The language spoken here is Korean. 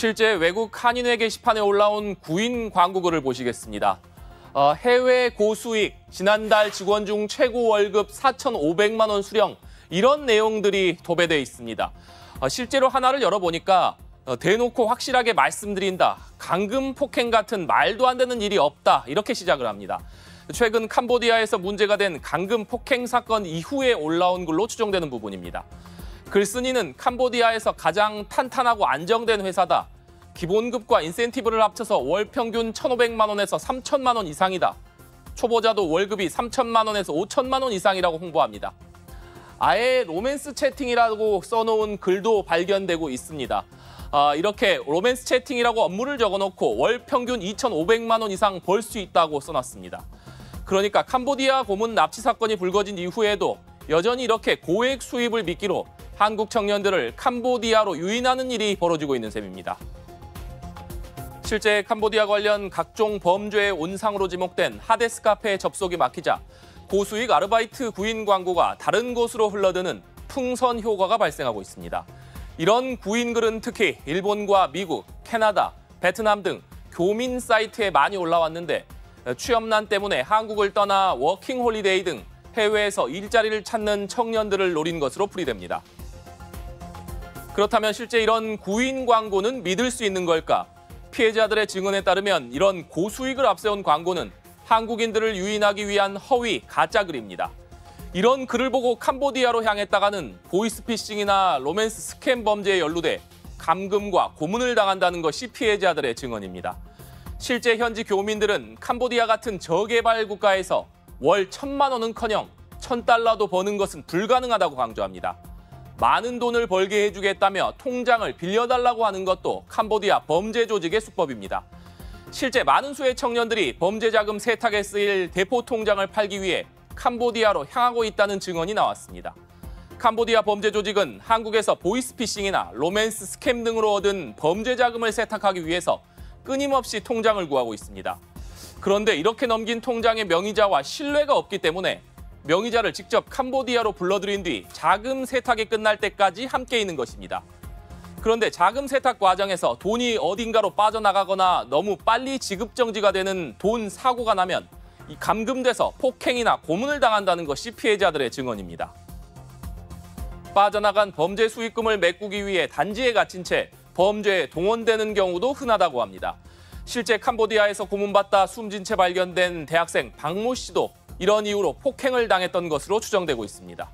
실제 외국 한인회 게시판에 올라온 구인 광고글을 보시겠습니다. 해외 고수익, 지난달 직원 중 최고 월급 4,500만 원 수령, 이런 내용들이 도배돼 있습니다. 실제로 하나를 열어보니까 대놓고 확실하게 말씀드린다, 감금 폭행 같은 말도 안 되는 일이 없다, 이렇게 시작을 합니다. 최근 캄보디아에서 문제가 된 감금 폭행 사건 이후에 올라온 글로 추정되는 부분입니다. 글쓴이는 캄보디아에서 가장 탄탄하고 안정된 회사다. 기본급과 인센티브를 합쳐서 월 평균 1,500만 원에서 3,000만 원 이상이다. 초보자도 월급이 3,000만 원에서 5,000만 원 이상이라고 홍보합니다. 아예 로맨스 채팅이라고 써놓은 글도 발견되고 있습니다. 이렇게 로맨스 채팅이라고 업무를 적어놓고 월 평균 2,500만 원 이상 벌 수 있다고 써놨습니다. 그러니까 캄보디아 고문 납치 사건이 불거진 이후에도 여전히 이렇게 고액 수입을 미끼로 한국 청년들을 캄보디아로 유인하는 일이 벌어지고 있는 셈입니다. 실제 캄보디아 관련 각종 범죄의 온상으로 지목된 하데스 카페에 접속이 막히자 고수익 아르바이트 구인 광고가 다른 곳으로 흘러드는 풍선 효과가 발생하고 있습니다. 이런 구인글은 특히 일본과 미국, 캐나다, 베트남 등 교민 사이트에 많이 올라왔는데 취업난 때문에 한국을 떠나 워킹홀리데이 등 해외에서 일자리를 찾는 청년들을 노린 것으로 풀이됩니다. 그렇다면 실제 이런 구인 광고는 믿을 수 있는 걸까? 피해자들의 증언에 따르면 이런 고수익을 앞세운 광고는 한국인들을 유인하기 위한 허위, 가짜글입니다. 이런 글을 보고 캄보디아로 향했다가는 보이스피싱이나 로맨스 스캠 범죄에 연루돼 감금과 고문을 당한다는 것이 피해자들의 증언입니다. 실제 현지 교민들은 캄보디아 같은 저개발 국가에서 월 1,000만 원은커녕 1,000달러도 버는 것은 불가능하다고 강조합니다. 많은 돈을 벌게 해주겠다며 통장을 빌려달라고 하는 것도 캄보디아 범죄 조직의 수법입니다. 실제 많은 수의 청년들이 범죄 자금 세탁에 쓰일 대포 통장을 팔기 위해 캄보디아로 향하고 있다는 증언이 나왔습니다. 캄보디아 범죄 조직은 한국에서 보이스피싱이나 로맨스 스캠 등으로 얻은 범죄 자금을 세탁하기 위해서 끊임없이 통장을 구하고 있습니다. 그런데 이렇게 넘긴 통장의 명의자와 신뢰가 없기 때문에 명의자를 직접 캄보디아로 불러들인 뒤 자금 세탁이 끝날 때까지 함께 있는 것입니다. 그런데 자금 세탁 과정에서 돈이 어딘가로 빠져나가거나 너무 빨리 지급 정지가 되는 돈 사고가 나면 이 감금돼서 폭행이나 고문을 당한다는 것이 피해자들의 증언입니다. 빠져나간 범죄 수익금을 메꾸기 위해 단지에 갇힌 채 범죄에 동원되는 경우도 흔하다고 합니다. 실제 캄보디아에서 고문받다 숨진 채 발견된 대학생 박모 씨도 이런 이유로 폭행을 당했던 것으로 추정되고 있습니다.